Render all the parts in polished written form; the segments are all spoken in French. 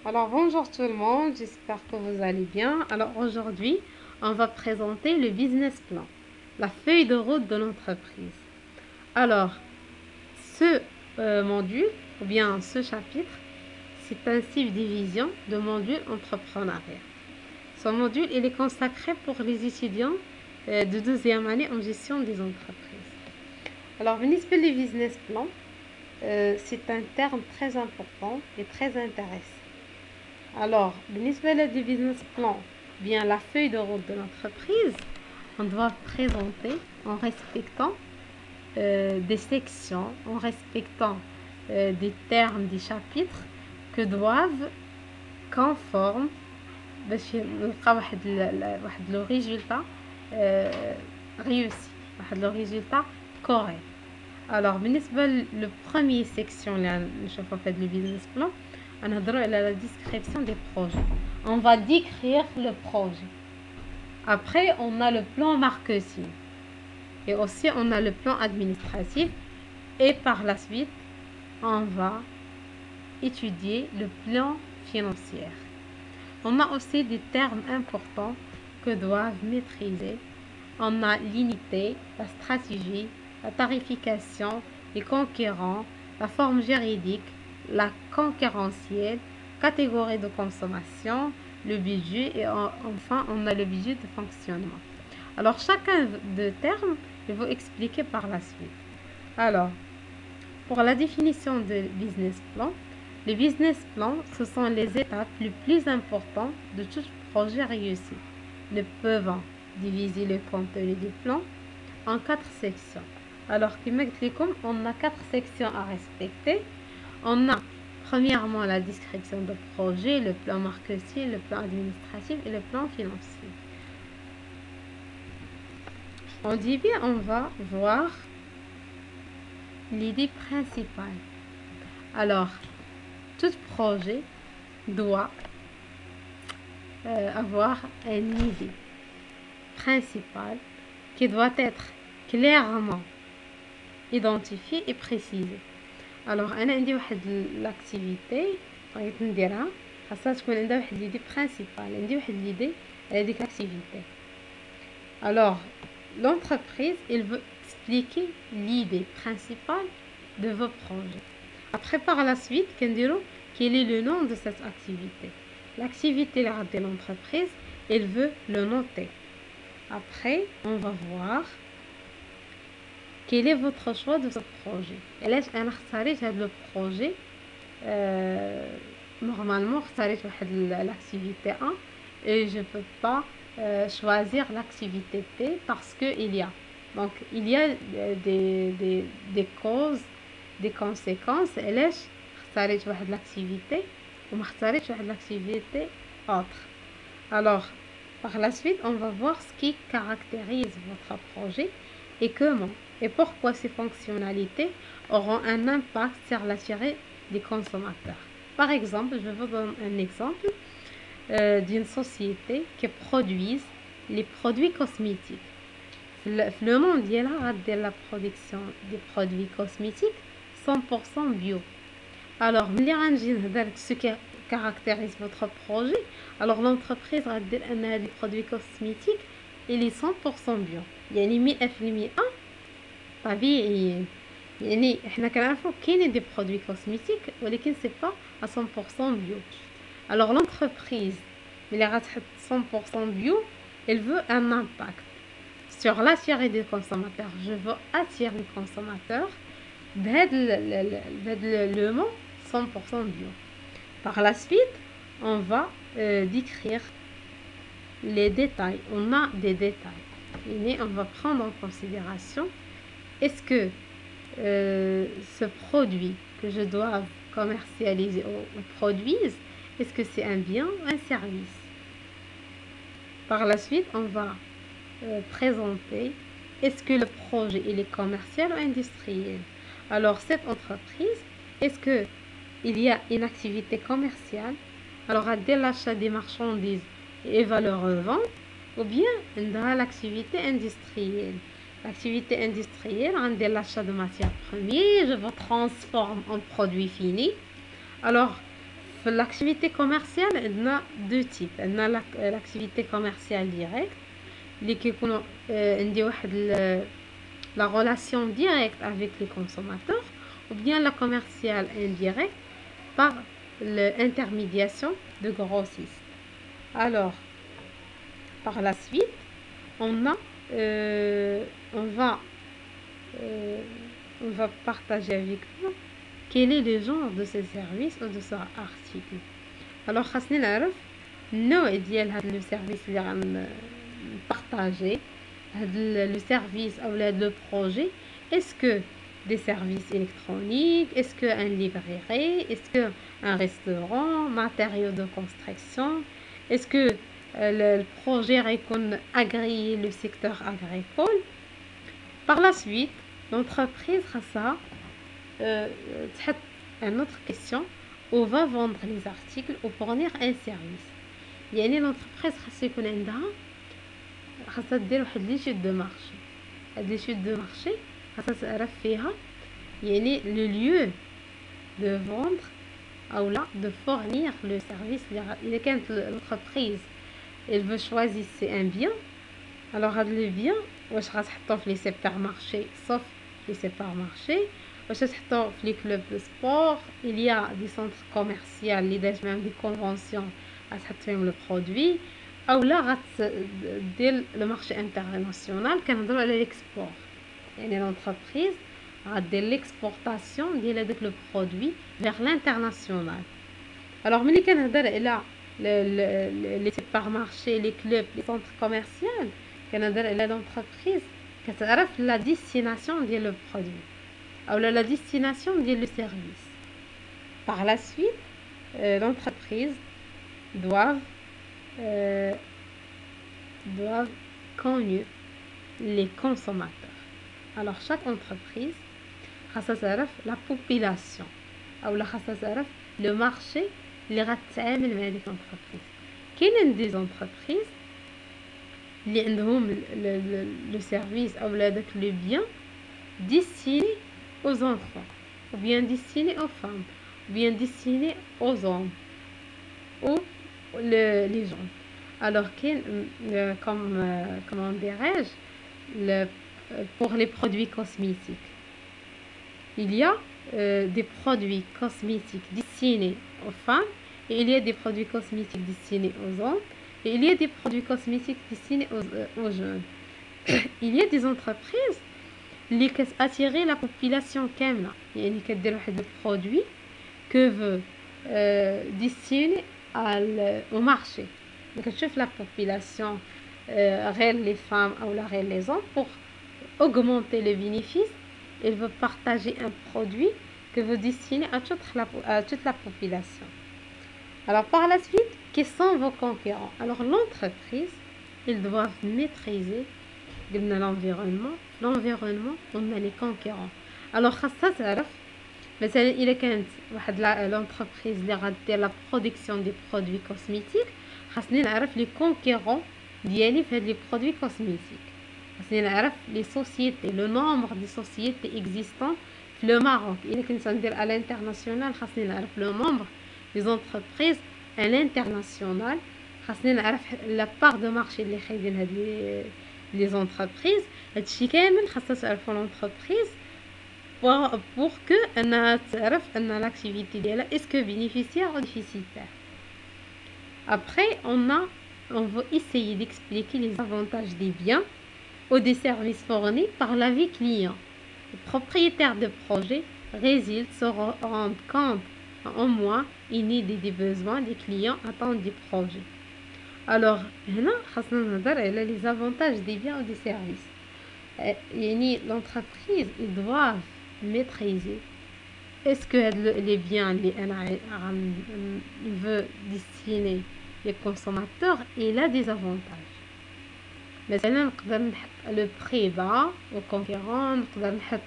Alors bonjour tout le monde, j'espère que vous allez bien. Alors aujourd'hui, on va présenter le business plan, la feuille de route de l'entreprise. Alors, ce module, ou bien ce chapitre, c'est un subdivision de module entrepreneuriat. Ce module, il est consacré pour les étudiants de deuxième année en gestion des entreprises. Alors, بالنسبة le business plan, c'est un terme très important et très intéressant. Alors, بالنسبة du business plan, bien la feuille de route de l'entreprise, on doit présenter en respectant des sections, en respectant des termes, des chapitres que doivent conforme باش نلقى واحد لو résultat réussi, واحد لو résultat correct. Alors, بالنسبة le premier section اللي نشوفها في le business plan, on a droit à la description des projets. On va décrire le projet. Après, on a le plan marketing. Et aussi, on a le plan administratif. Et par la suite, on va étudier le plan financier. On a aussi des termes importants que doivent maîtriser. On a l'unité, la stratégie, la tarification, les concurrents, la forme juridique, la concurrentielle, catégorie de consommation, le budget et enfin on a le budget de fonctionnement. Alors chacun de termes, je vais vous expliquer par la suite. Alors, pour la définition de business plan, les business plans, ce sont les étapes les plus importantes de tout projet réussi. Nous pouvons diviser le contenu du plan en 4 sections. Alors, on a 4 sections à respecter. On a premièrement la description de projet, le plan marketing, le plan administratif et le plan financier. Au début, on va voir l'idée principale. Alors, tout projet doit avoir une idée principale qui doit être clairement identifiée et précisée. Alors انا عندي واحد لاكتيفيتي بغيت نديرها خاصها تكون عندها واحد ليدي برينسيبال عندي واحد ليدي على ديك لاكتيفيتي. Alors l'entreprise elle veut expliquer l'idée principale de vos projets. Après par la suite كنديرو quel est le nom de cette activité. L'activité de l'entreprise elle veut le noter. Après on va voir quel est votre choix de ce projet. علاش انا اختاريت هذا لو بروجي normalement اختاريت واحد l'activité 1 et je peux pas choisir l'activité B parce que il y a des causes des conséquences علاش اختاريت واحد l'activité وما اختاريتش واحد l'activité autre. Alors par la suite on va voir ce qui caractérise votre projet et comment et pourquoi ces fonctionnalités auront un impact sur l'attiré des consommateurs. Par exemple, je vous donne un exemple d'une société qui produit les produits cosmétiques. Le monde de la production des produits cosmétiques 100% bio. Alors, ce qui caractérise votre projet, alors l'entreprise va dire que les produits cosmétiques il est 100% bio. يعني 100% طبيعيين. يعني احنا كنعرفوا كاينين دي برودوي كوزميتيك ولكن سي با 100% بيو. alors l'entreprise ملي غتحط 100% بيو elle veut un impact sur l'attiré des consommateurs. Je veux attirer les consommateurs بهذا le mot 100% bio. Par la suite on va décrire les détails. On a des détails et on va prendre en considération est-ce que ce produit que je dois commercialiser ou produire, est-ce que c'est un bien ou un service. Par la suite, on va présenter est-ce que le projet il est commercial ou industriel. Alors cette entreprise, est-ce que il y a une activité commerciale, alors à l'achat des marchandises et valeur revente, ou bien l'activité industrielle. L'activité industrielle, on a l'achat de matières premières, je vous transforme en produit fini. Alors, l'activité commerciale, on a deux types. On a l'activité commerciale directe, qui est la relation directe avec les consommateurs, ou bien la commerciale indirecte par l'intermédiation de grossistes. Alors, par la suite, on a, on va partager avec vous quel est le genre de ces services ou de ces articles. Alors, خاصني نعرف النوع ديال هذا لو سيرفيس اللي غنبارطاجي، هذا لو سيرفيس او هذا لو بروجي. est-ce que des services électroniques, est-ce que un librairie, est-ce que un restaurant, matériaux de construction, est-ce que le projet يكون agréé le secteur agricole. Par la suite, l'entreprise خاصها تحط une autre question où va vendre les articles ou fournir un service. يعني l'entreprise خاص يكون عندها خاصها دير واحد لي شوت دو مارشي. هاد لي شوت دو مارشي خاصها تعرف فيها يعني لو ليو دو فوندر او لا دو فورنير لو سيرفيس. اذا كانت l'entreprise elle veut choisir c'est un bien, alors هاد لو بيان واش غتحطوه في لي سوبر مارشي sauf les supermarchés, واش تحطو في لي كلوب دو سبور. il y a des centres commerciaux اللي داز معاهم دي كونفونسيون غتحط فيهم لو برودوي، او لا غتدير لو مارشي انترناسيونال. كنهضروا على ليكسبور، يعني لونتربريز غدير ليكسبورطاسيون ديال هذاك لو برودوي فيغ لانترناسيونال. الوغ ملي كنهضر على لي سوبر مارشي، لي كلوب، لي سونتر كوميرسيال، كنهضر على لونتربريز كتعرف لا ديستيناسيون ديال لو برودوي او لا ديستيناسيون ديال لو سيرفيس. par la suite l'entreprise doivent connaître les consommateurs. alors chaque entreprise خاصها تعرف la population او لا خاصها تعرف le marché اللي غتعامل مع ديك l'entreprise. كاينين دي زونتربريز اللي عندهم لو سيرفيس او لا داك لو بيان destiné aux enfants ou bien destiné aux femmes ou bien destiné aux hommes ou les gens. alors comment dirais-je, pour les produits cosmétiques, il y a des produits cosmétiques destinés aux femmes et il y a des produits cosmétiques destinés aux hommes et il y a des produits cosmétiques destinés aux jeunes. il y a des entreprises اللي كتاتيري لا بوبولاسيون كامله، يعني كدير واحد البرودوي كو فو ديستيني au marché. كتشوف لا بوبولاسيون غير لي فام او لا غير لي زون pour augmenter le bénéfice. il veut partager un produit que veut destiner à toute la population. alors par la suite, quels sont vos concurrents? alors l'entreprise, ils doivent maîtriser l'environnement. on a les concurrents. alors خاصها تعرف مثلا الا كانت واحد لونتربريز اللي غدير لا برودكسيون دي برودوي كوزميتيك، خاصني نعرف لي كونكورون ديالي في هاد لي برودوي كوزميتيك. خاصني نعرف لي سوسيتي، لو نومبر دي سوسيتي اكزيستون في لو ماروك. الا كنت ندير على الانترناسيونال خاصني نعرف لو نومبر دي زونتربريز على الانترناسيونال. خاصني نعرف لا بار دو مارشي اللي خايدين هاد لي زونتربريز. هادشي كامل خاصها تعرفو لونتربريز pour que انها تعرف ان l'activité ديالها est-ce que bénéficiaire ou déficitaire. après on va essayer d'expliquer les avantages des biens ou des services fournis par l'avis client. le propriétaire de projet résulte se rendre compte en moins une idée des besoins des clients attendent du projet. alors هنا خاصنا نهضر على les avantages des biens ou des services. يعني l'entreprise ils doivent maîtriser est-ce que les biens اللي انا veut destiner les consommateurs il a des avantages. مثلا نقدر نحط لو بري با او كونكورون، نقدر نحط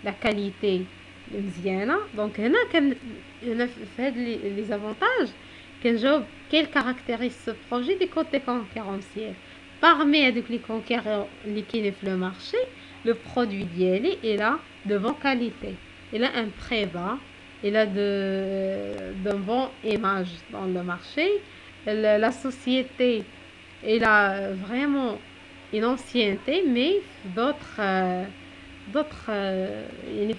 لا كاليتي مزيانه. دونك هنا هنا في هاد لي زافونتاج كنجاوب كيل كاركتيريز سو بروجي دي كوتي كونكورونسيال. parmi هادوك لي كونكورون اللي كاينين في لو مارشي، لو برودوي ديالي il a de bonne qualité, il a un prix bas il a d'un bon image dans le marché. La société, elle a vraiment une ancienneté, mais d'autres يعني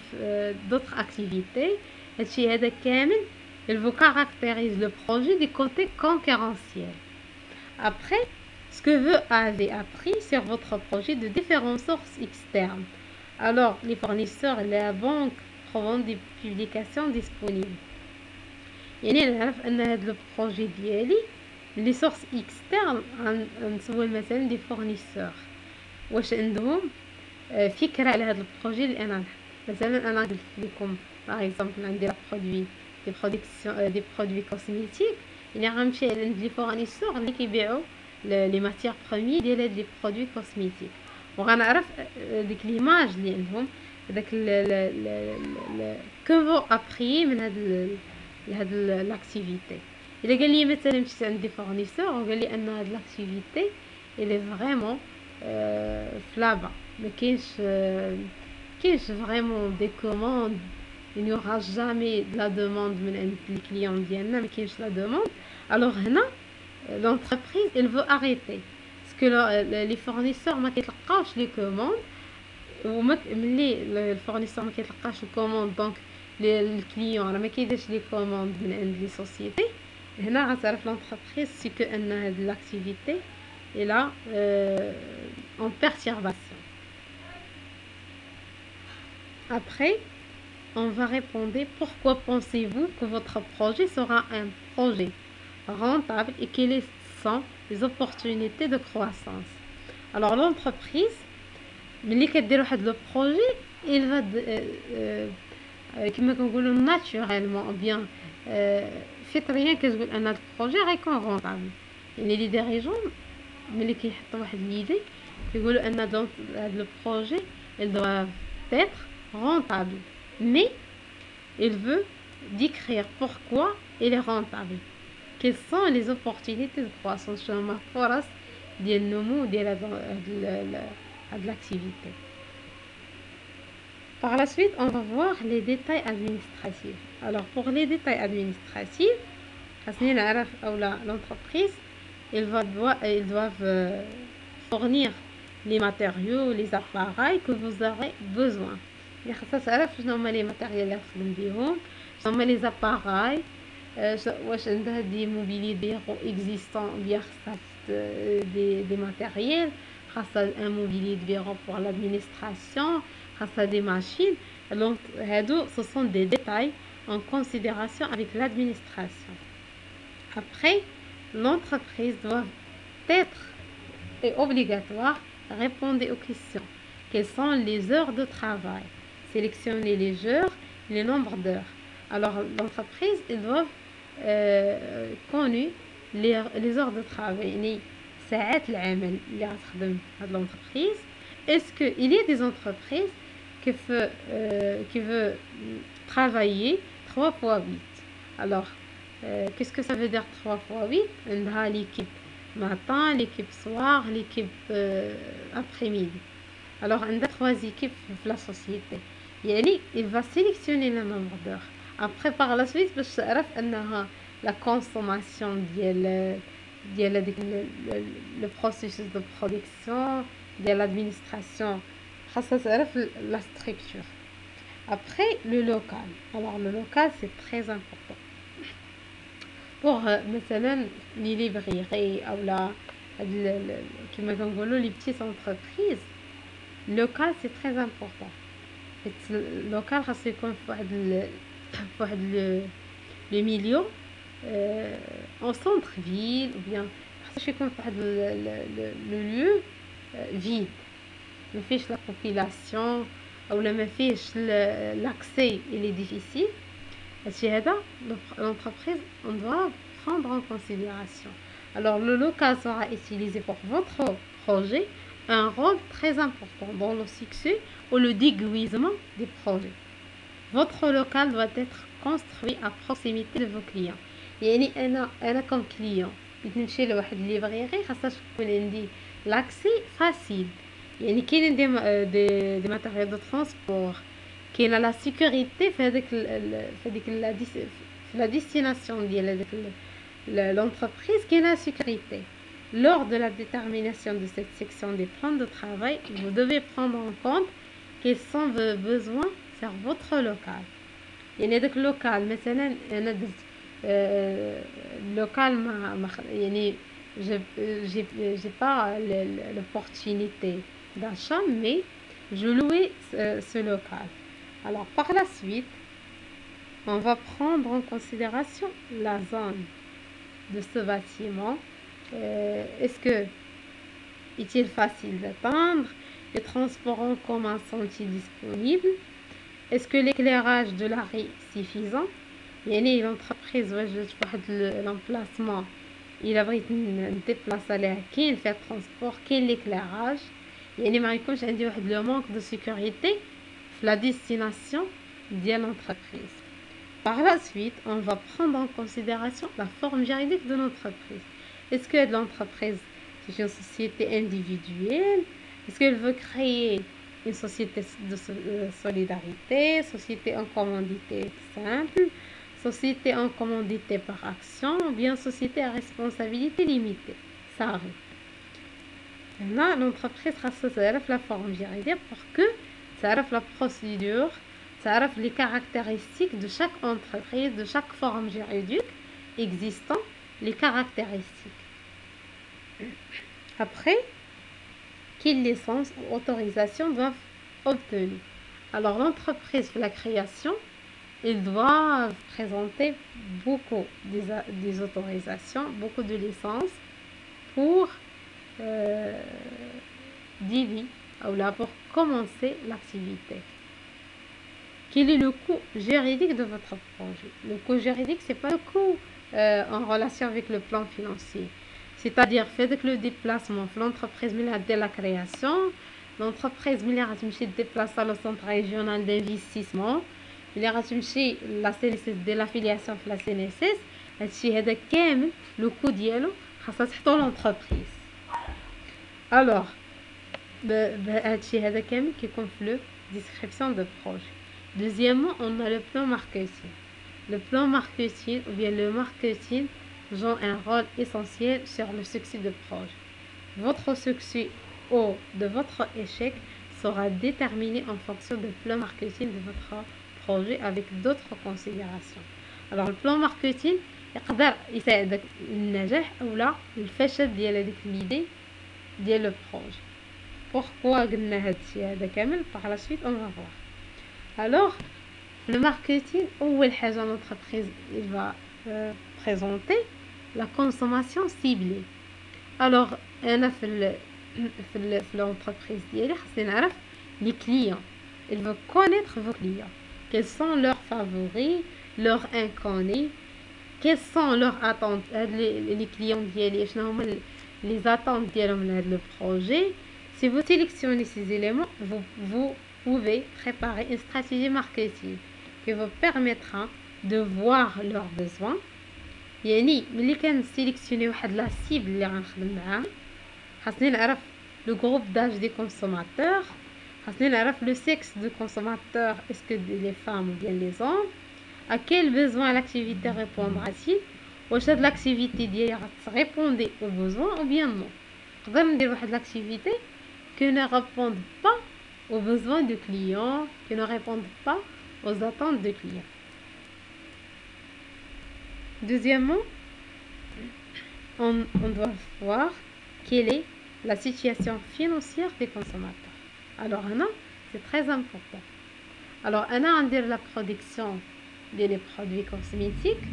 d'autres activités. هادشي هذا كامل il vous caractérise le projet du côté concurrentiel. Après, ce que vous avez appris sur votre projet de différentes sources externes. Alors, les fournisseurs et la banque proposent des publications disponibles. يعني نعرف ان هذا البروجي ديالي لي سورس اكسترن نسول مثلا دي فورنيسور واش عندهم فكره على هذا البروجي اللي انا مثلا انا قلت لكم باغ اكزومبل عندي لا برودوي دي برودكسيون دي برودوي كوزميتيك يعني غنمشي عند لي فورنيسور اللي كيبيعوا لي ماتيير بروميي ديال هاد لي برودوي كوزميتيك وغنعرف ديك ليماج اللي عندهم داك كو ابري من هاد لاكتيفيتي. الا قال لي مثلا مشيت عند دي فورنيسور وقال لي ان هاد لاكتيفيتي الي فريمون فلابا ما كاينش فريمون دي كوموند il n'y aura jamais de la demande من عند les clients ديالنا ما كاينش لا demande alors هنا l'entreprise elle veut arrêter parce que les fournisseurs ما كيتلقاوش les commandes ملي الفورنيسور ما كيتلقاش الكوموند دونك الكليون راه ما كيديرش لي كوموند من عند لي سوسيتي هنا غتعرف لونتربريز سي كو ان هاد لاكتيفيتي الى en perturbation. Après on va répondre pourquoi pensez-vous que votre projet sera un projet rentable et quelles sont les opportunités de croissance. Alors l'entreprise ملي كدير واحد لو بروجي il va كما كنقولوا ناتوريلمون بيان فطريا كتقول ان هذا البروجي غيكون رونطابل يعني لي ديريجون ملي كيحطوا واحد ليدي كيقولوا ان هذا لو بروجي il doit être rentable mais il veut décrire pourquoi il est rentable, quelles sont les opportunités de croissance شنو هما الفرص ديال النمو ديال هاد l'activité. Par la suite, on va voir les détails administratifs. Alors, pour les détails administratifs, l'entreprise, ils doivent fournir les matériaux, les appareils que vous aurez besoin. Les matériels les appareils, des mobiliers existants, des matériels, un mobilier de bureau pour l'administration, des machines. Donc, ce sont des détails en considération avec l'administration. Après, l'entreprise doit être et obligatoire répondre aux questions. Quelles sont les heures de travail? Sélectionner les heures, les nombres d'heures. Alors, l'entreprise, ils doivent connaître les heures de travail. ساعات العمل اللي غتخدم هاد l'entreprise. Est-ce que il y a des entreprises qui veut travailler 3 fois 8? Alors, qu'est-ce que ça veut dire 3 fois 8? عندها l'équipe matin, l'équipe soir, l'équipe après-midi. Alors, عندها 3 équipes في la société. يعني il va sélectionner le nombre d'heures. Après, par la suite, باش تعرف انها la consommation ديال هذيك le processus de production ديال l'administration خاصها تعرف la structure. Après le local. Alors le local c'est très important pour مثلا les librairies او لا كما كنقولوا les petites entreprises. Local c'est très important. local خاصو يكون في واحد le milieu en centre-ville ou bien خاصو يكون في واحد le lieu vide ما فيش la population ou ما فيش l'accès il est difficile. هادشي هذا l'entreprise on doit prendre en considération. Alors le local sera utilisé pour votre projet, un rôle très important dans le succès ou le déguisement des projets. Votre local doit être construit à proximité de vos clients. يعني انا كم كليون نمشي لواحد ليبريري خاصها تكون عندي لاكسي فاسيل. يعني كاينين دي ماتيريال دو ترونسبور كاينه لا سيكوريتي في هذاك في لا ديستيناسيون ديال هذاك l'entreprise qui a la sécurité. Lors de la détermination de cette section des plans de travail, vous devez prendre en compte quels sont vos besoins sur votre local. يعني هذاك اللوكال مثلا انا درت اللوكال ما يعني j'ai pas l'opportunité d'achat, mais je louais ce local. Alors par la suite, on va prendre en considération la zone de ce bâtiment. Est-ce que est-il facile d'atteindre? Les transports en commun sont-ils disponibles? Est-ce que l'éclairage de la rue est suffisant? يعني l'entreprise وجدت واحد l'emplacement إلا بغيت نديبلاصا ليه كاين فيه ترونسبور كاين l'éclairage، يعني ما يكونش عندي واحد لو مانك دو sécurité في la destination ديال l'entreprise. Par la suite, on va prendre en considération la forme juridique de l'entreprise. Est-ce que l'entreprise c'est une société individuelle? Est-ce qu'elle veut créer une société de solidarité, société en commandité simple, société en commandité par action, ou bien société à responsabilité limitée? Ça arrive. Maintenant, l'entreprise تعرف la forme juridique pour que تعرف la procédure, تعرف les caractéristiques de chaque entreprise, de chaque forme juridique existant, les caractéristiques. Après, quelles licences ou autorisations doivent obtenir? Alors l'entreprise fait la création, ils doivent présenter beaucoup des autorisations, beaucoup de licences pour début ou là pour commencer l'activité. Quel est le coût juridique de votre projet? Le coût juridique, c'est pas le coût en relation avec le plan financier. C'est-à-dire, fait le déplacement, l'entreprise de la création, l'entreprise de déplacer au centre régional d'investissement, la CNSS de l'affiliation de la CNSS, le coût dialo, ça c'est l'entreprise. Alors, c'est qui confie la description de projet. Deuxièmement, on a le plan marketing. Le plan marketing ou bien le marketing joue un rôle essentiel sur le succès du projet. Votre succès ou de votre échec sera déterminé en fonction du plan marketing de votre projet avec d'autres considérations. Alors le plan marketing يقدر يساعدك النجاح ou لا الفشل ديال هذيك l'idée ديال le projet. Pourquoi قلنا هادشي هذا كامل؟ par la suite on va voir. Alors le marketing أول حاجة l'entreprise il va présenter la consommation ciblée. Alors أنا في l'entreprise ديالي خاصني نعرف les clients. Il veut connaître vos clients. Quels sont leurs favoris, leurs inconnus, quelles sont leurs attentes. Les clients ديالي شنو هما les attentes ديالهم لهذا le projet. Si vous sélectionnez ces éléments, vous pouvez préparer une stratégie marketing qui vous permettra de voir leurs besoins. يعني ملي كنسيليكسيوني واحد لا سيبل اللي غنخدم معاه خاصني نعرف لو جروب داج دي كونسوماتور، خاصني نعرف لو سيكس دو كونسوماتور اسكو لي فام ou bien les hommes, à quel besoin l'activité répondra-t-il. واش هاد لاكتيفيتي ديالي غتريبوندي aux besoins ou bien non. نقدر ندير واحد لاكتيفيتي qui ne répond pas aux besoins du client, qui ne répond pas aux attentes du client. Deuxièmement, on doit voir quelle est la situation financière des consommateurs. Alors, c'est très important. Alors, on dire la production des produits cosmétiques,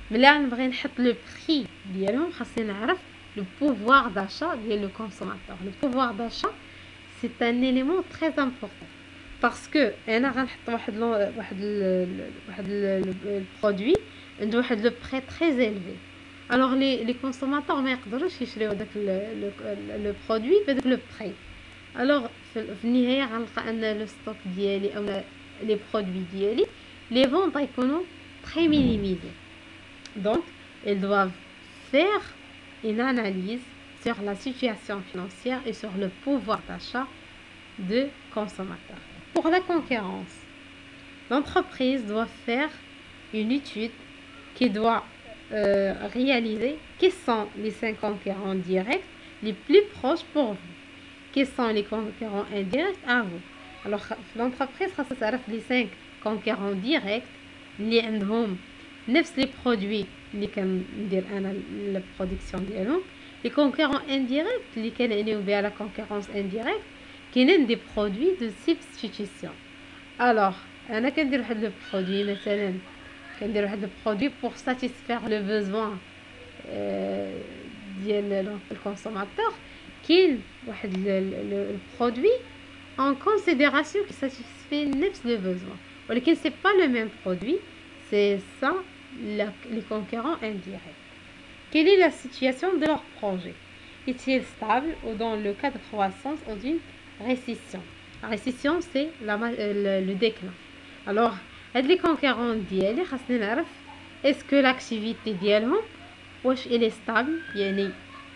mais là, on va mettre le prix ديالهم خاصني نعرف le pouvoir d'achat ديال le consommateur. Le pouvoir d'achat, c'est un élément très important parce que انا غنحط واحد البرودوي عنده واحد لو بري تري élevé. alors les consommateurs ما يقدروش يشريو داك لو برودوي بداك لو بري. alors في النهايه غنلقى ان لو ستوك ديالي او لي برودوي ديالي les ventes يكونوا très minimisées. donc ils doivent faire une analyse sur la situation financière et sur le pouvoir d'achat de consommateurs. Pour la concurrence, l'entreprise doit faire une étude qui doit réaliser quels sont les 5 concurrents directs les plus proches pour vous, quels sont les concurrents indirects à vous. Alors l'entreprise خاصها تعرف les 5 concurrents directs اللي عندهم نفس les produits اللي كندير انا البرودكسيون ديالهم. les concurrents indirects اللي كنعنيو بها la concurrence indirecte كاينين des produits de substitution. alors انا كندير واحد لو برودوي مثلا كندير واحد لو برودوي pour satisfaire le besoin ديال الكونسوماتور. كاين واحد البرودوي en considération qui satisfait le besoin, ولكن c'est pas le même produit. c'est ça les concurrents indirects. Quelle est la situation de leur projet? Est-il stable ou dans le cas de croissance ou d'une récession? La récession c'est le déclin. alors هاد les concurrents ديالي خاصني نعرف est-ce que l'activité ديالهم واش elle est stable يعني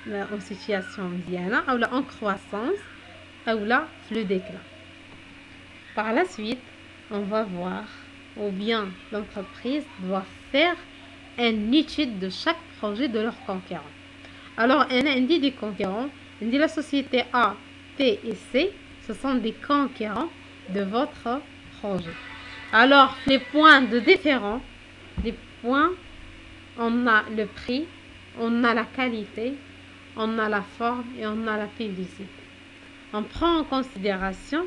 en situation مزيانه ou là en croissance ou là le déclin. Par la suite on va voir ou bien l'entreprise doit faire une étude de chaque projet de leurs concurrents. alors on a des concurrents, on dit la société A, B et C, ce sont des concurrents de votre projet. alors les points de différence, les points, on a le prix, on a la qualité, on a la forme et on a la publicité. On prend en considération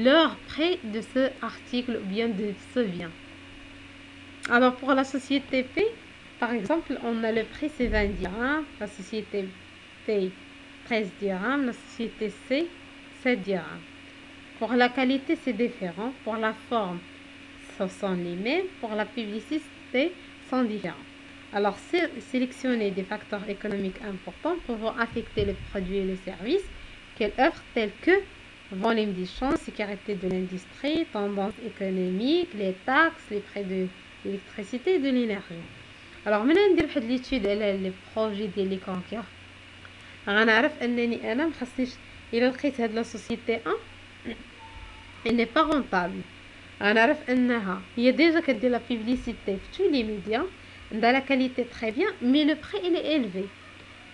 leur prix de ce article ou bien de ce bien. alors pour la société P, par exemple, on a le prix c'est 20 dirhams, la société P 13 dirhams, la société C 7 dirhams. pour la qualité c'est différent, pour la forme ce sont les mêmes, pour la publicité sont différents. alors sélectionnez des facteurs économiques importants pouvant affecter les produits et les services qu'elle offre, tels que volume d'échange, sécurité de l'industrie, tendance économique, les taxes, les prix de l'électricité et de l'énergie. alors ملي ندير واحد ليتود على لي بروجي ديال لي كونكور غنعرف انني انا مخصنيش الا لقيت هاد لا سوسيتي ان elle n'est pas rentable. غنعرف انها هي ديجا كدير لا بوبليسيتي في tous les médias, عندها لا كاليتي très bien mais le prix il est élevé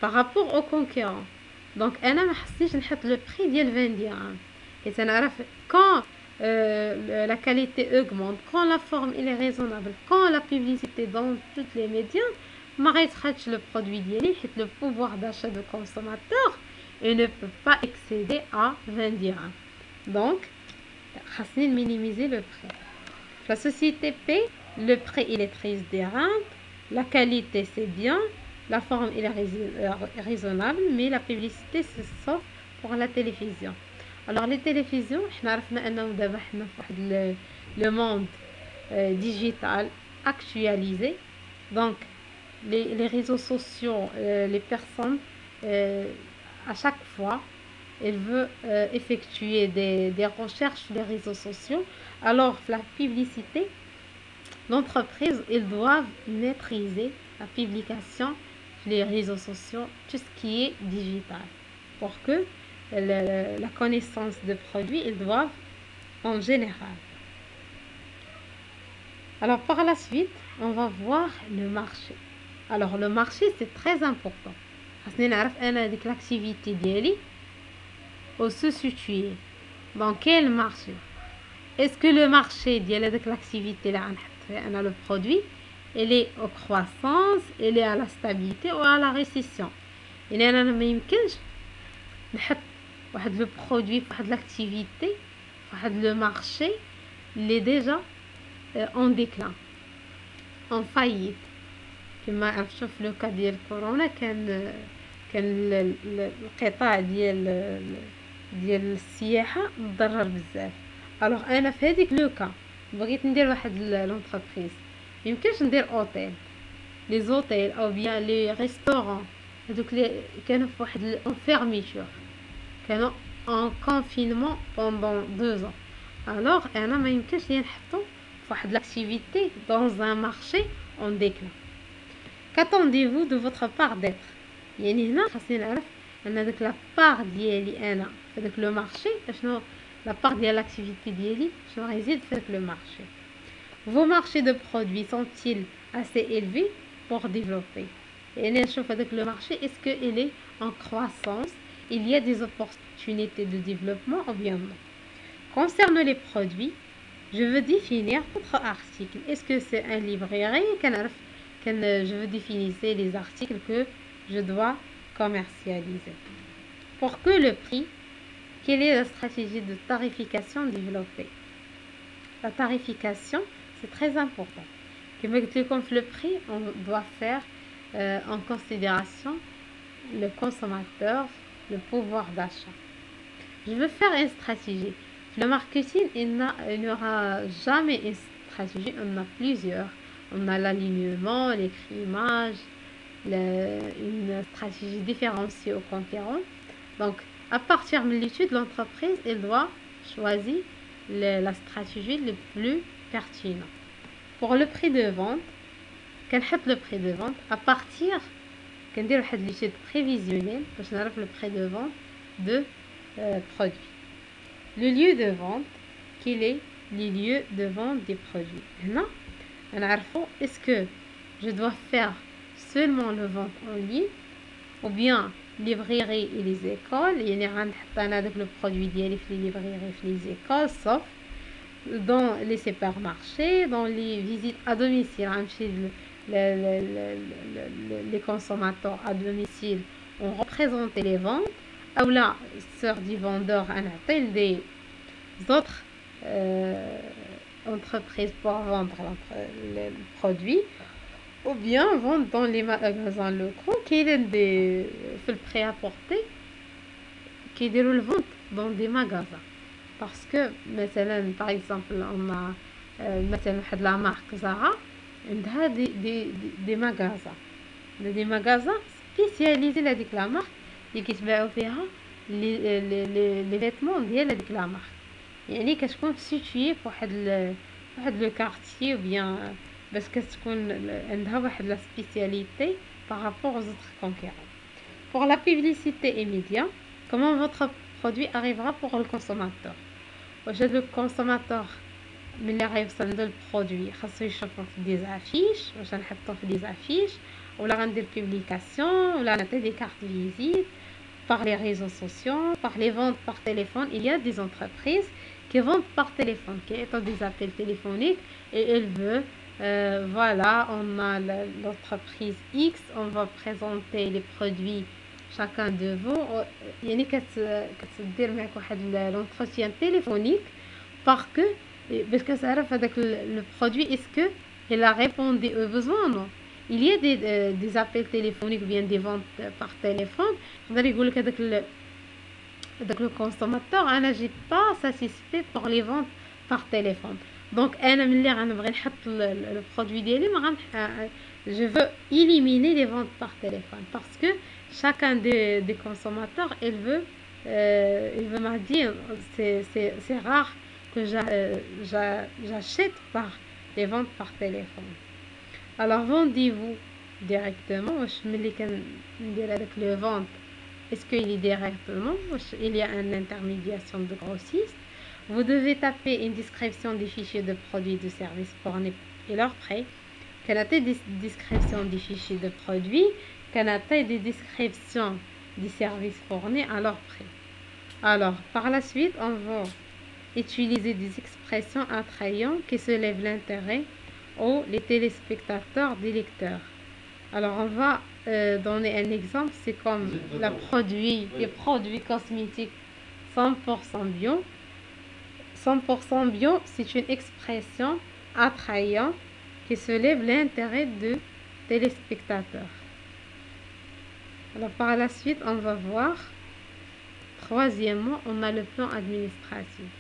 par rapport aux concurrents. donc انا ما حسيتش نحط لو بري ديال 20 درهم حيت انا عارف quand la qualité augmente, quand la forme elle est raisonnable, quand la publicité dans tous les médias ما غيتخدش le produit ديالي حيت le pouvoir d'achat de consommateur il ne peut pas excéder à 20 dirhams. donc خاصني minimiser le prix. la société P, le prix il est 13 dirhams, la qualité c'est bien, la forme elle est raisonnable mais la publicité c'est sauf pour la télévision. alors les télévisions حنا عرفنا انه دابا حنا في واحد le monde digital actualisé. donc les réseaux sociaux, les personnes à chaque fois elle veut effectuer des recherches sur les réseaux sociaux. alors la publicité, l'entreprise ils doivent maîtriser la publication sur les réseaux sociaux, tout ce qui est digital, pour que la connaissance de produits ils doivent en général. alors par la suite on va voir le marché. alors le marché c'est très important. خاصني نعرف انا ديك l'activité ديالي où se situer dans quel marché. est-ce que le marché ديال هذاك l'activité اللي غنحط فيها انا le produit elle est en croissance, elle est à la stabilité ou à la récession. يعني انا ما يمكنش نحط واحد لو برودوي في واحد لاكتيفيتي في واحد لو مارشي اللي ديجا اون ديكلان اون فايت. كما عرفتوا في لو كا ديال كورونا كان القطاع ديال السياحه مضرر بزاف. الوغ انا في هذيك لو كا بغيت ندير واحد لونتربريز يمكنش ندير اوتيل لي زوتيل او بيان لي ريستورون هذوك اللي كانوا في واحد الانفيرميتور كانوا en confinement pendant 2 ans. alors انا ما يمكنش لي نحطو في واحد l'activité dans un marché en déclin. qu'attendez-vous de votre part d'être؟ يعني هنا خاصني نعرف ان داك لا بار ديالي انا في داك لو مارشي شنو لا بار ديال l'activité ديالي شنو غيزيد في داك لو مارشي. Vos marchés de produits sont-ils assez élevés pour développer? Et le marché, est-ce qu'il est en croissance? Il y a des opportunités de développement ou bien non? Concernant les produits, je veux définir votre article. Est-ce que c'est un librairie? Je veux définir les articles que je dois commercialiser. Pour que le prix, quelle est la stratégie de tarification développée? La tarification, c'est très important. Comme le prix, on doit faire en considération le consommateur, le pouvoir d'achat. Je veux faire une stratégie. Le marketing, il n'y aura jamais une stratégie, on a plusieurs. On a l'alignement, l'écrémage, une stratégie différenciée aux concurrents. Donc, à partir de l'étude, l'entreprise, elle doit choisir la stratégie la plus pertinente. Pour le prix de vente, le prix de vente à partir كندير واحد l'étude prévisionnelle باش نعرف le prix de vente de produits. Le lieu de vente, quel est les lieux de vente des produits? هنا نعرفوا est-ce que je dois faire seulement le vente en ligne ou bien librairie et les écoles. يعني غنحط انا داك le produit ديالي في les librairies في les écoles, sauf dans les supermarchés, dans les visites à domicile. Les consommateurs à domicile ont représenté les ventes. Ou là, sœur du vendeur, des autres entreprises pour vendre le produit, ou bien vendre dans les magasins locaux qui est des le prêt-à-porter qui déroule le vente dans des magasins. Parce que, par exemple, on a la marque Zara, عندها des magasins. Des magasins spécialisés لهاديك la marque اللي كيتباعوا فيها les vêtements ديال هذيك la marque. يعني كتكون situé فواحد le quartier ou bien parce que تكون عندها واحد la spécialité par rapport aux autres concurrents. Pour la publicité et médias, comment votre produit arrivera pour le consommateur? Le consommateur ملي غيوصل عنده البرودوي خاصو يشوفو في دي زافيش واش نحطو في دي زافيش ولا غندير بوبليكاسيون ولا نعطي دي كارت فيزيت par les réseaux sociaux, par les ventes par téléphone. Il y a des entreprises qui vendent par téléphone, qui ont des appels téléphoniques et elles veulent voilà, on a l'entreprise X, on va présenter les produits chacun de vous. يعني كتدير معك واحد l'entretien téléphonique parce que ça avec le produit, est-ce que il a répondu aux besoins ou non? Il y a des appels téléphoniques ou bien des ventes par téléphone. نقدر يقول لك هذاك le consommateur انا j'ai pas satisfait pour les ventes par téléphone. Donc انا ملي غنبغي نحط le produit ديالي ما je veux éliminer les ventes par téléphone parce que chacun des consommateurs il veut me dire c'est rare que j'achète par les ventes par téléphone. Alors vendez-vous directement. Le vente, est-ce qu'il est directement? Il y a une intermédiation de grossiste. Vous devez taper une description des fichiers de produits de services fournis et leur prix. Quelle est la description des fichiers de produits? Quelle est la description des services fournis à leur prix? Alors, par la suite, on va utiliser des expressions attrayantes qui soulèvent l'intérêt ou les téléspectateurs des lecteurs. Alors on va donner un exemple, c'est comme les produits cosmétiques 100% bio. 100% bio, c'est une expression attrayante qui soulève l'intérêt de téléspectateurs. Alors par la suite, on va voir. Troisièmement, on a le plan administratif.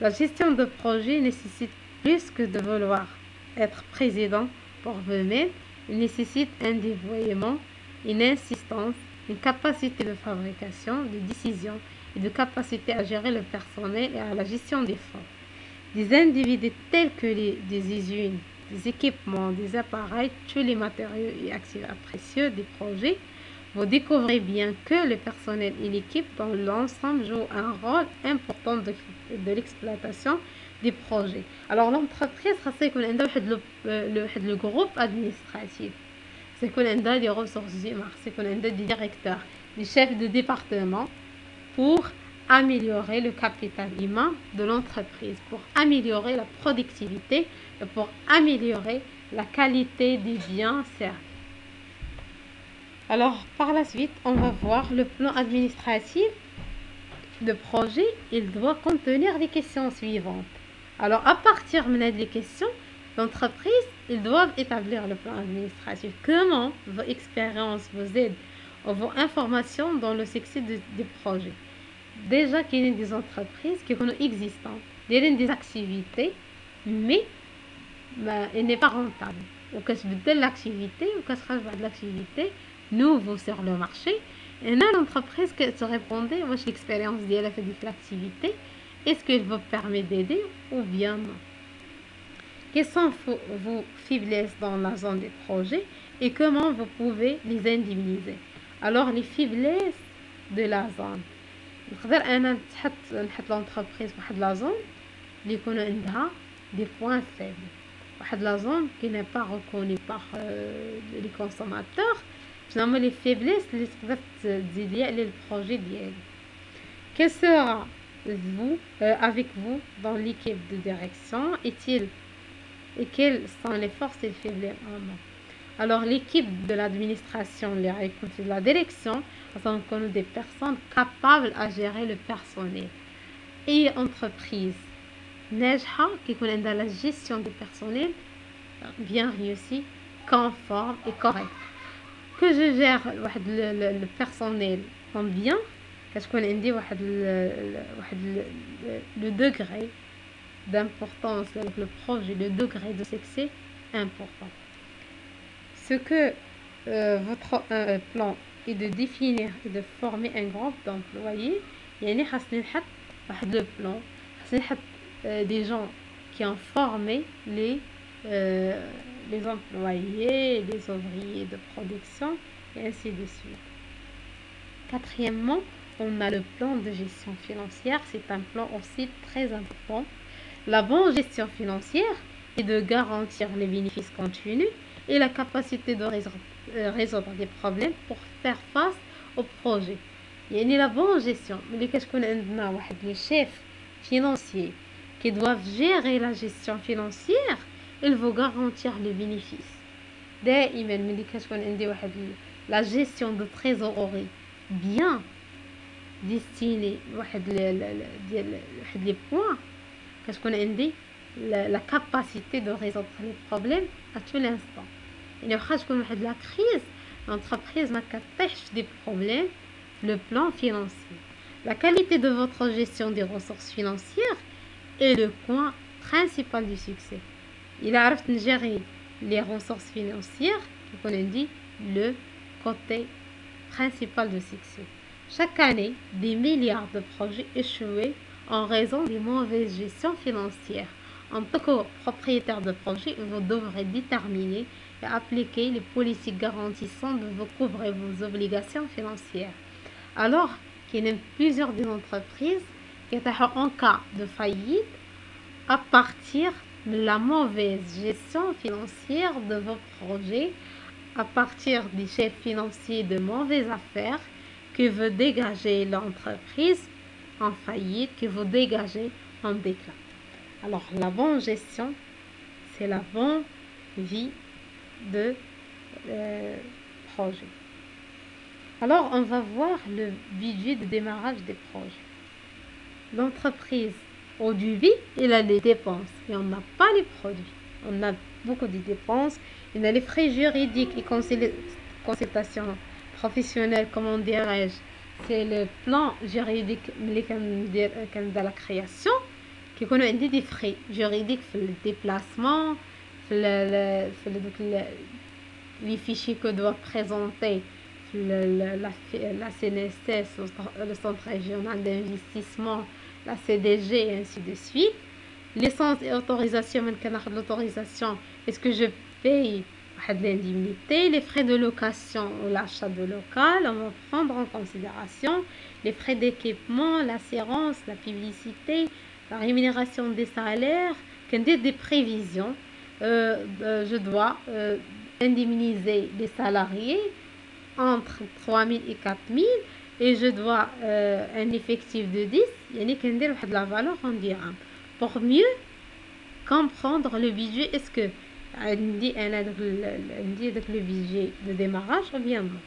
La gestion de projet nécessite plus que de vouloir être président pour vous-même. Il nécessite un dévouement, une insistance, une capacité de fabrication, de décision et de capacité à gérer le personnel et à la gestion des fonds. Des individus tels que des usines, des équipements, des appareils, tous les matériaux et actifs précieux des projets, vous découvrez bien que le personnel et l'équipe dans l'ensemble jouent un rôle important de l'exploitation des projets. Alors l'entreprise خاصة يكون عندها واحد le groupe administratif. C'est يكون عندها des ressources humaines, c'est يكون عندها des directeurs, des chefs de département pour améliorer le capital humain de l'entreprise, pour améliorer la productivité et pour améliorer la qualité des biens servis. Alors, par la suite, on va voir le plan administratif de projet. Il doit contenir les questions suivantes. Alors, à partir de les questions, l'entreprise, ils doivent établir le plan administratif. Comment vos expériences, vos aides, vos informations dans le succès des projets. Déjà qu'il y a des entreprises qui sont existantes, il y a des activités, mais elle n'est pas rentable. Ou que se de l'activité, ou que se rajoute de l'activité nouveau sur le marché. Et là, l'entreprise qui se répondait, moi, j'ai l'expérience d'elle fait de l'activité. Est-ce qu'elle vous permet d'aider ou bien non? Quelles sont vos faiblesses dans la zone des projets et comment vous pouvez les indemniser? Alors, les faiblesses de la zone. نقدر انا نحط l'entreprise واحد لا زون اللي يكون عندها des points faibles. واحد لا زون qui n'est pas reconnue par les consommateurs. Finalement, les faiblesses اللي تقدر تزيدي على البروجي ديالك. Quel sera vous avec vous dans l'équipe de direction est-il et quelles sont les forces et les faiblesses en main? Alors l'équipe de l'administration, de la direction, sont des personnes capables à gérer le personnel. Et entreprise, ناجحة qui connaît dans la gestion du personnel bien réussi, conforme et correct. Que je gère le personnel comme bien, qu'est-ce qu'on dit le degré d'importance avec le projet, le degré de succès important. Ce que votre plan est de définir et de former un groupe d'employés. يعني خاصني نحط واحد le plan, خاصني نحط des gens qui ont formé les employés, les ouvriers de production et ainsi de suite. Quatrièmement, on a le plan de gestion financière. C'est un plan aussi très important. La bonne gestion financière est de garantir les bénéfices continus et la capacité de résoudre des problèmes pour faire face au projet. يعني la bonne gestion, mais qu'est-ce qu'on a واحد les chefs financiers qui doivent gérer la gestion financière, ils vont garantir les bénéfices. دائما ملي كتكون عندي واحد la gestion de trésorerie bien destinée واحد les points كتكون عندي la capacité de résoudre les problèmes à tout l'instant. يعني واخا تكون واحد la crise, l'entreprise ما كطيحش في des problèmes. Le plan financier. La qualité de votre gestion des ressources financières est le point principal du succès. Il a عرفت نجيري les ressources financières qu'on dit le côté principal du succès. Chaque année, des milliards de projets échouent en raison des mauvaises gestions financières. En tant que propriétaire de projet, vous devrez déterminer et appliquer les politiques garantissant de vous couvrir vos obligations financières. Alors qu'il y a plusieurs des entreprises qui sont en cas de faillite à partir de la mauvaise gestion financière de vos projets, à partir des chefs financiers de mauvaises affaires que veut dégager l'entreprise en faillite, que veut dégager en déclin. Alors la bonne gestion, c'est la bonne vie de projet. Alors, on va voir le budget de démarrage des projets. L'entreprise, au début, elle a les dépenses et on n'a pas les produits. On a beaucoup de dépenses. Il y a les frais juridiques et consultations professionnelles, comment dirais-je. C'est le plan juridique de la création qui connaît des frais juridiques, le déplacement, les fichiers que doit présenter la CNSS, le Centre régional d'investissement, la CDG et ainsi de suite. Licence et autorisation, l'autorisation, est-ce que je paye l'indemnité, les frais de location ou l'achat de local, on va prendre en considération les frais d'équipement, l'assurance, la publicité, la rémunération des salaires, des prévisions. Je dois indemniser les salariés entre 3000 et 4000 et je dois un effectif de 10. يعني كندير واحد la valeur en dirham pour mieux comprendre le budget. Est-ce que عندي أنا داك le budget de démarrage ou bien non.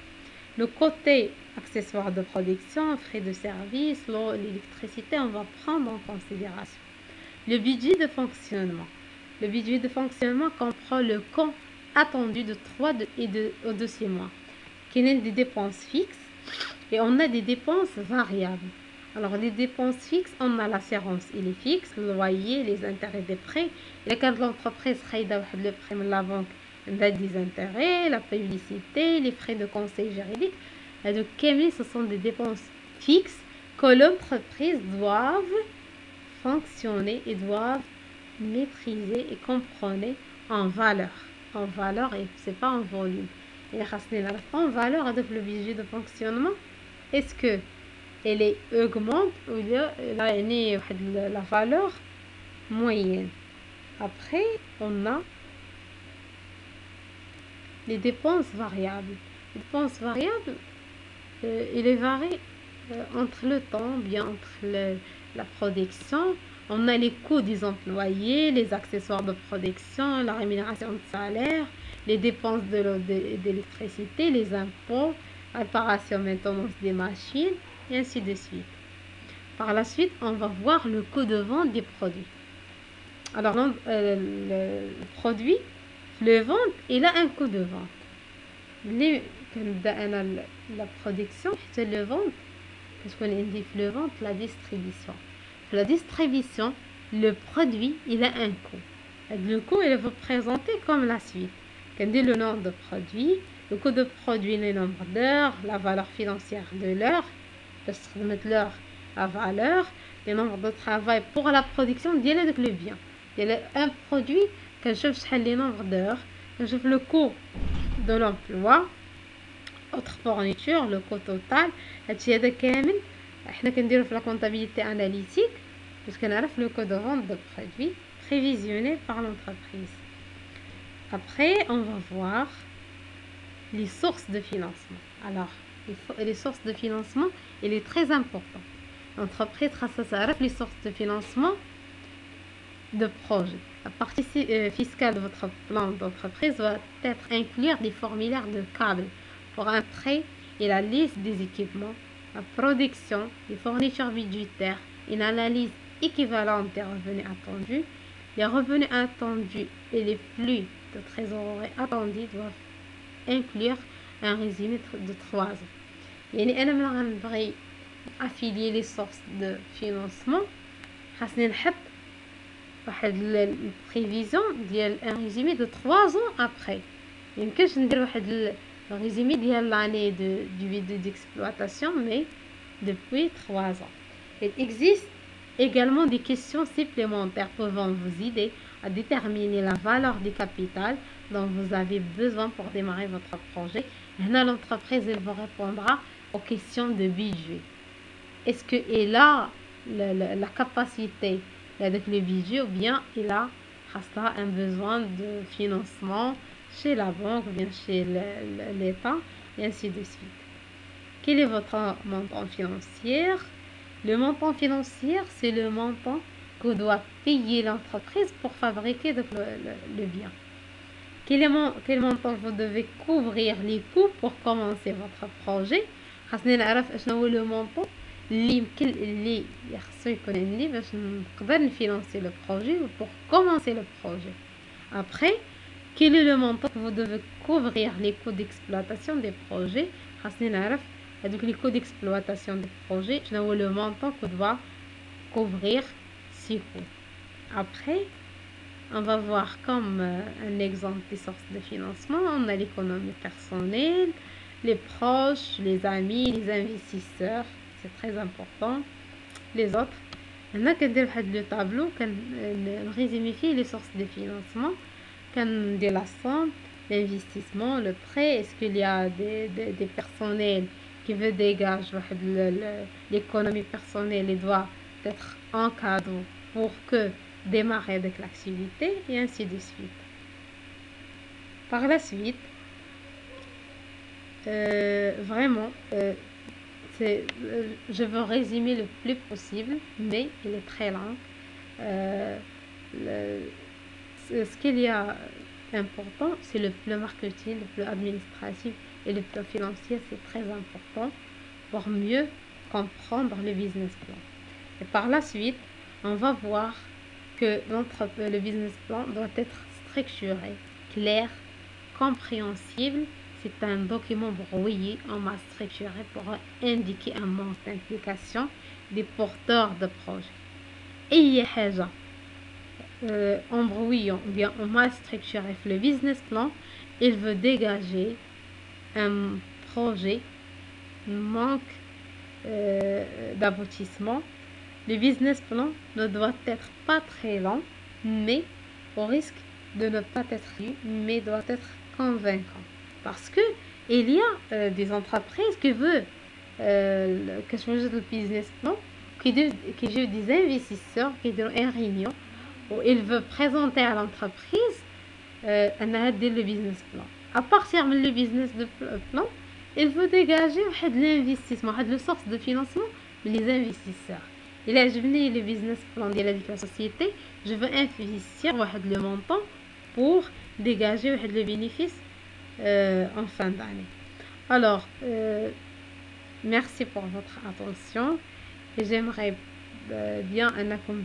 Le côté accessoires de production, frais de service, l'eau, l'électricité, on va prendre en considération. Le budget de fonctionnement. Le budget de fonctionnement comprend le coût attendu de 3 ou de 6 mois. Qui est des dépenses fixes et on a des dépenses variables. Alors les dépenses fixes, on a l'assurance, il est fixe, le loyer, les intérêts des prêts. Et quand l'entreprise خايدة واحد le prêt de la banque, on a des intérêts, la publicité, les frais de conseil juridique. Et donc ce sont des dépenses fixes que l'entreprise doit fonctionner et doivent maîtriser et comprendre en valeur. En valeur et c'est pas en volume. Et en valeur avec le budget de fonctionnement, est-ce que elle est augmente ou la valeur moyenne. Après on a les dépenses variables. Les dépenses variables, il est varié entre le temps, bien entre la production. On a les coûts des employés, les accessoires de production, la rémunération de salaire, les dépenses de l'eau, d'électricité, les impôts, réparation, maintenance des machines, et ainsi de suite. Par la suite, on va voir le coût de vente des produits. Alors, le produit, le vente, il a un coût de vente. La production, c'est le vente, parce qu'on indique le vente, la distribution. La distribution, le produit, il a un coût. Le coût, il est représenté comme la suite. On dit le nombre de produits, le coût de produit, le nombre d'heures, la valeur financière de l'heure, parce que mettre l'heure à valeur, le nombre de travail pour la production, il y a le bien. Il y a un produit, quand je fais le nombre d'heures, quand je fais le coût de l'emploi, autre fourniture, le coût total, هذا كامل احنا كنديرو في la comptabilité analytique parce qu'on a le coût de vente de produits prévisionné par l'entreprise. Après, on va voir les sources de financement. Alors, les sources de financement, il est très important. L'entreprise les sources de financement de projet. La partie fiscale de votre plan d'entreprise va être inclure des formulaires de câble pour un prêt et la liste des équipements, la production, les fournitures budgétaires, une analyse équivalente des revenus attendus. Les revenus attendus et les flux de trésorerie attendus doivent inclure un résumé de 3 ans. يعني أنا من غنبغي affilier les sources de financement خاصني نحط واحد البريفيزيون ديال ان ريزومي دو 3 ans après. يمكنش ندير واحد résumé ديال l'année du vidéo d'exploitation mais depuis 3 ans. Il existe également des questions supplémentaires pouvant vous aider à déterminer la valeur du capital dont vous avez besoin pour démarrer votre projet. Là, l'entreprise elle vous répondra aux questions de budget. Est-ce qu'il a la capacité avec le budget ou bien il a un besoin de financement chez la banque ou bien chez l'État et ainsi de suite. Quel est votre montant financier? Le montant financier, c'est le montant que doit payer l'entreprise pour fabriquer le bien. Quel montant vous devez couvrir les coûts pour commencer votre projet? خاصني نعرف اشنا هو لو مونطون اللي يمكن اللي يخصو يكون عندي باش نقدر نفينانسي لو بروجي pour commencer le projet. Après, quel est le montant que vous devez couvrir les coûts d'exploitation des projets? خاصني نعرف هذوك les coûts d'exploitation des projets شنو هو le montant que doit couvrir ces coûts. Après, on va voir comme un exemple des sources de financement. On a l'économie personnelle, les proches, les amis, les investisseurs, c'est très important. Les autres. هنا كندير واحد لو طابلو كنريزومي فيه les sources de financement. كندير la somme, l'investissement, le prêt. Est-ce qu'il y a des personnels qui veut dégager l'économie personnelle et doit être en cadeau pour que démarrer avec l'activité et ainsi de suite. Par la suite, vraiment, je veux résumer le plus possible, mais il est très long. Euh, ce qu'il y a important, c'est le marketing, le plan administratif et le plan financier, c'est très important pour mieux comprendre le business plan. Et par la suite, on va voir que le business plan doit être structuré, clair, compréhensible. C'est un document brouillé, on m'a structuré pour indiquer un manque d'implication des porteurs de projet. Et en brouillant, bien en mal structuré le business plan, il veut dégager un projet manque d'aboutissement. Le business plan ne doit être pas très long, mais au risque de ne pas être lu, mais doit être convaincant. Parce que il y a des entreprises qui veulent que changer de business plan, qui ont des investisseurs qui ont une réunion où ils veulent présenter à l'entreprise le business plan. À partir du business plan, il veut dégager l'investissement, une source de financement pour les investisseurs. Il a devenu le business plan de la société. Je veux investir le montant pour dégager le bénéfice en fin d'année. Alors, merci pour votre attention. Et j'aimerais bien أنكم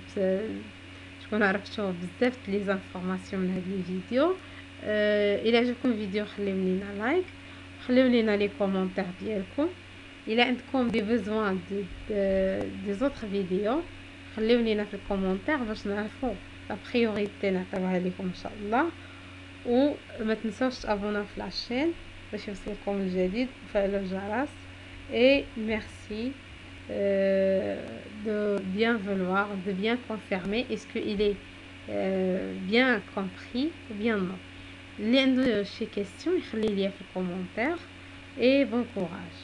تكونوا عرفتوا بزاف لي زانفورماسيون من هاد لي فيديو. الى عجبكم الفيديو خليو لينا لايك، خليو لينا لي كومونتير ديالكم. الى عندكم دي بيزوان دي زوطر فيديو خليو لينا في الكومونتير باش نعرفوا لا بريوريتي نعطيوها لكم ان شاء الله. وما تنسوش تابوناو في لاشين باش يوصلكم الجديد وفعلوا الجرس. Et merci de bien vouloir, de bien confirmer est-ce qu'il est bien compris ou bien non. Les questions, il y a les commentaires et bon courage.